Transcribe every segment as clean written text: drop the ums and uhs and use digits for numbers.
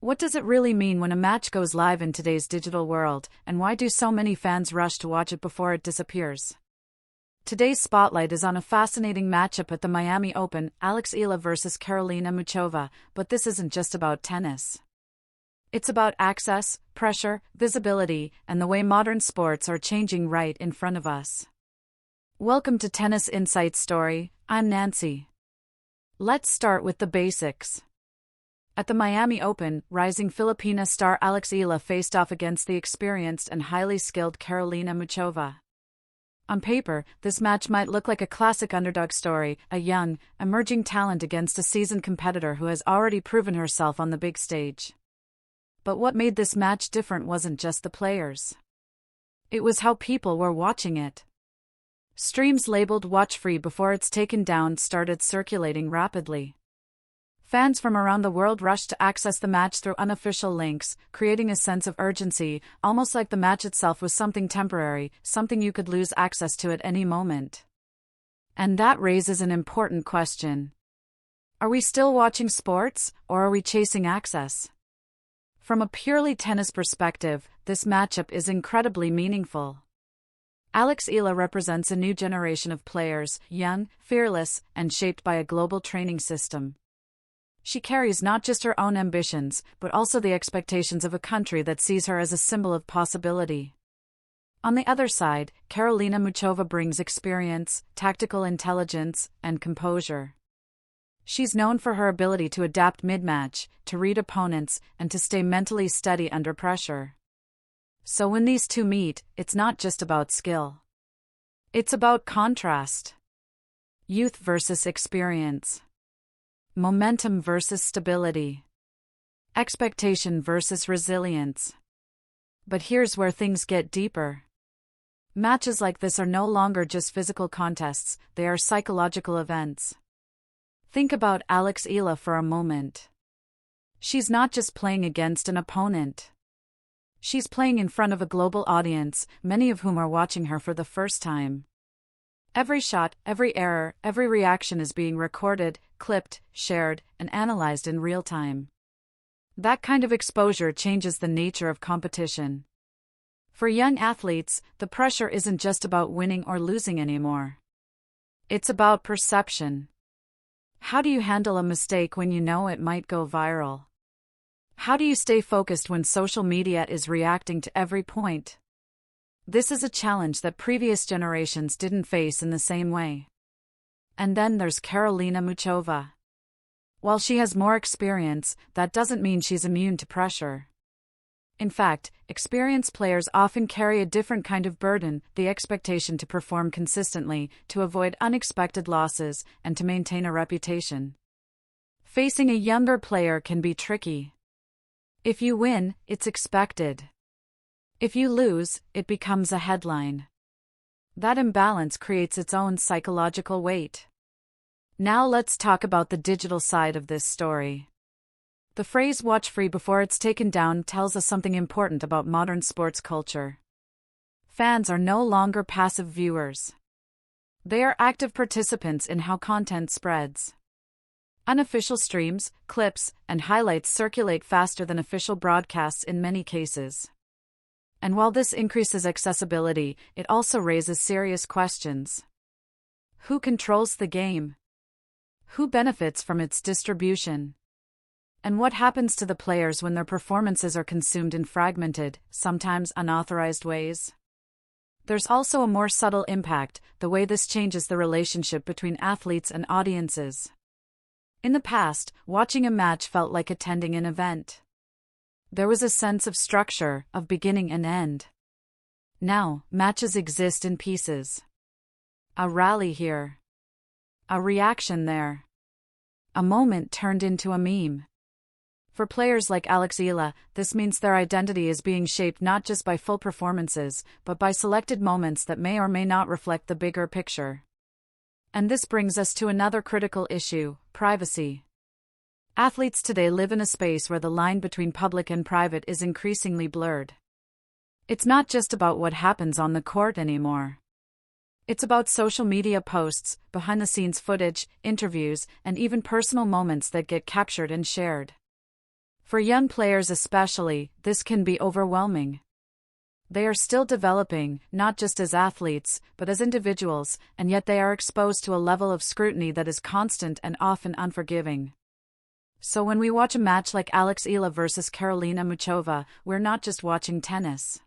What does it really mean when a match goes live in today's digital world, and why do so many fans rush to watch it before it disappears? Today's spotlight is on a fascinating matchup at the Miami Open, Alex Eala versus Karolína Muchová, but this isn't just about tennis. It's about access, pressure, visibility, and the way modern sports are changing right in front of us. Welcome to Tennis Insights Story. I'm Nancy. Let's start with the basics. At the Miami Open, rising Filipina star Alex Eala faced off against the experienced and highly skilled Karolína Muchová. On paper, this match might look like a classic underdog story, a young, emerging talent against a seasoned competitor who has already proven herself on the big stage. But what made this match different wasn't just the players. It was how people were watching it. Streams labeled "Watch Free" before it's taken down started circulating rapidly. Fans from around the world rushed to access the match through unofficial links, creating a sense of urgency, almost like the match itself was something temporary, something you could lose access to at any moment. And that raises an important question. Are we still watching sports, or are we chasing access? From a purely tennis perspective, this matchup is incredibly meaningful. Alex Eala represents a new generation of players, young, fearless, and shaped by a global training system. She carries not just her own ambitions, but also the expectations of a country that sees her as a symbol of possibility. On the other side, Karolína Muchová brings experience, tactical intelligence, and composure. She's known for her ability to adapt mid-match, to read opponents, and to stay mentally steady under pressure. So when these two meet, it's not just about skill. It's about contrast. Youth versus experience. Momentum versus stability. Expectation versus resilience. But here's where things get deeper. Matches like this are no longer just physical contests, they are psychological events. Think about Alex Eala for a moment. She's not just playing against an opponent. She's playing in front of a global audience, many of whom are watching her for the first time. Every shot, every error, every reaction is being recorded, clipped, shared, and analyzed in real time. That kind of exposure changes the nature of competition. For young athletes, the pressure isn't just about winning or losing anymore. It's about perception. How do you handle a mistake when you know it might go viral? How do you stay focused when social media is reacting to every point? This is a challenge that previous generations didn't face in the same way. And then there's Karolína Muchová. While she has more experience, that doesn't mean she's immune to pressure. In fact, experienced players often carry a different kind of burden, the expectation to perform consistently, to avoid unexpected losses, and to maintain a reputation. Facing a younger player can be tricky. If you win, it's expected. If you lose, it becomes a headline. That imbalance creates its own psychological weight. Now let's talk about the digital side of this story. The phrase "watch free" before it's taken down tells us something important about modern sports culture. Fans are no longer passive viewers. They are active participants in how content spreads. Unofficial streams, clips, and highlights circulate faster than official broadcasts in many cases. And while this increases accessibility, it also raises serious questions. Who controls the game? Who benefits from its distribution? And what happens to the players when their performances are consumed in fragmented, sometimes unauthorized ways? There's also a more subtle impact, the way this changes the relationship between athletes and audiences. In the past, watching a match felt like attending an event. There was a sense of structure, of beginning and end. Now, matches exist in pieces. A rally here. A reaction there. A moment turned into a meme. For players like Alex Eala, this means their identity is being shaped not just by full performances, but by selected moments that may or may not reflect the bigger picture. And this brings us to another critical issue: privacy. Athletes today live in a space where the line between public and private is increasingly blurred. It's not just about what happens on the court anymore. It's about social media posts, behind-the-scenes footage, interviews, and even personal moments that get captured and shared. For young players especially, this can be overwhelming. They are still developing, not just as athletes, but as individuals, and yet they are exposed to a level of scrutiny that is constant and often unforgiving. So when we watch a match like Alex Eala versus Karolína Muchová, we're not just watching tennis.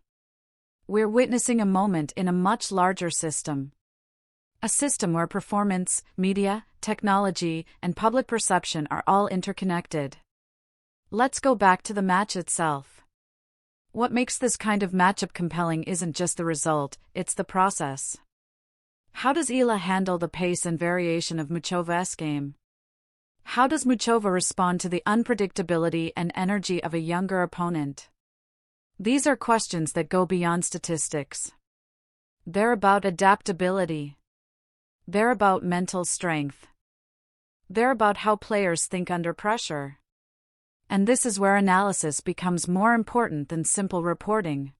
We're witnessing a moment in a much larger system. A system where performance, media, technology, and public perception are all interconnected. Let's go back to the match itself. What makes this kind of matchup compelling isn't just the result, it's the process. How does Eala handle the pace and variation of Muchova's game? How does Muchova respond to the unpredictability and energy of a younger opponent? These are questions that go beyond statistics. They're about adaptability. They're about mental strength. They're about how players think under pressure. And this is where analysis becomes more important than simple reporting.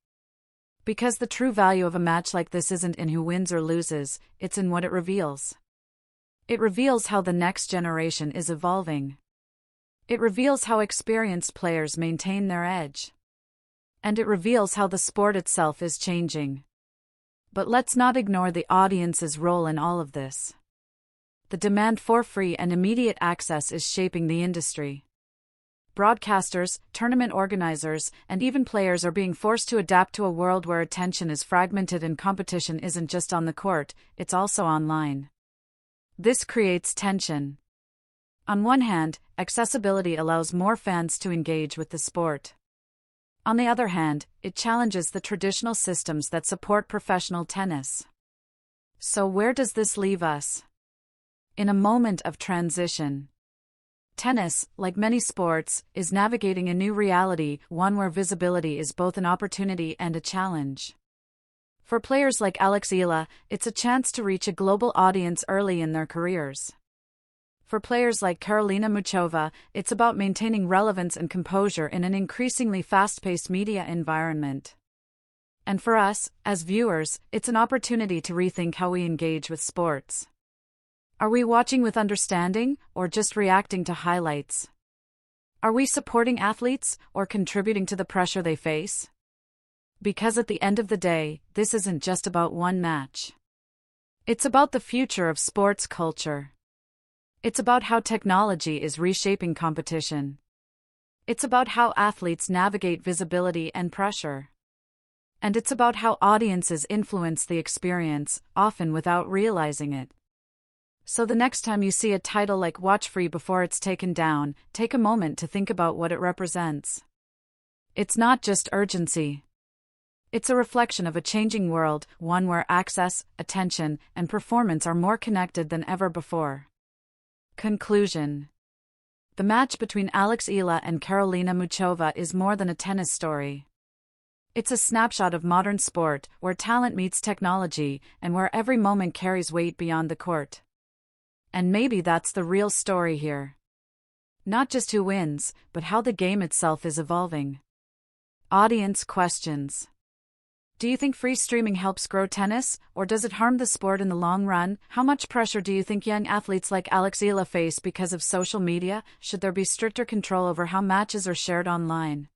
Because the true value of a match like this isn't in who wins or loses, it's in what it reveals. It reveals how the next generation is evolving. It reveals how experienced players maintain their edge. And it reveals how the sport itself is changing. But let's not ignore the audience's role in all of this. The demand for free and immediate access is shaping the industry. Broadcasters, tournament organizers, and even players are being forced to adapt to a world where attention is fragmented and competition isn't just on the court, it's also online. This creates tension. On one hand, accessibility allows more fans to engage with the sport. On the other hand, it challenges the traditional systems that support professional tennis. So where does this leave us? In a moment of transition. Tennis, like many sports, is navigating a new reality, one where visibility is both an opportunity and a challenge. For players like Alex Eala, it's a chance to reach a global audience early in their careers. For players like Karolína Muchová, it's about maintaining relevance and composure in an increasingly fast-paced media environment. And for us, as viewers, it's an opportunity to rethink how we engage with sports. Are we watching with understanding, or just reacting to highlights? Are we supporting athletes, or contributing to the pressure they face? Because at the end of the day, this isn't just about one match. It's about the future of sports culture. It's about how technology is reshaping competition. It's about how athletes navigate visibility and pressure. And it's about how audiences influence the experience, often without realizing it. So the next time you see a title like Watch Free before it's taken down, take a moment to think about what it represents. It's not just urgency. It's a reflection of a changing world, one where access, attention, and performance are more connected than ever before. Conclusion. The match between Alex Eala and Karolína Muchová is more than a tennis story. It's a snapshot of modern sport, where talent meets technology, and where every moment carries weight beyond the court. And maybe that's the real story here. Not just who wins, but how the game itself is evolving. Audience questions. Do you think free streaming helps grow tennis, or does it harm the sport in the long run? How much pressure do you think young athletes like Alex Eala face because of social media? Should there be stricter control over how matches are shared online?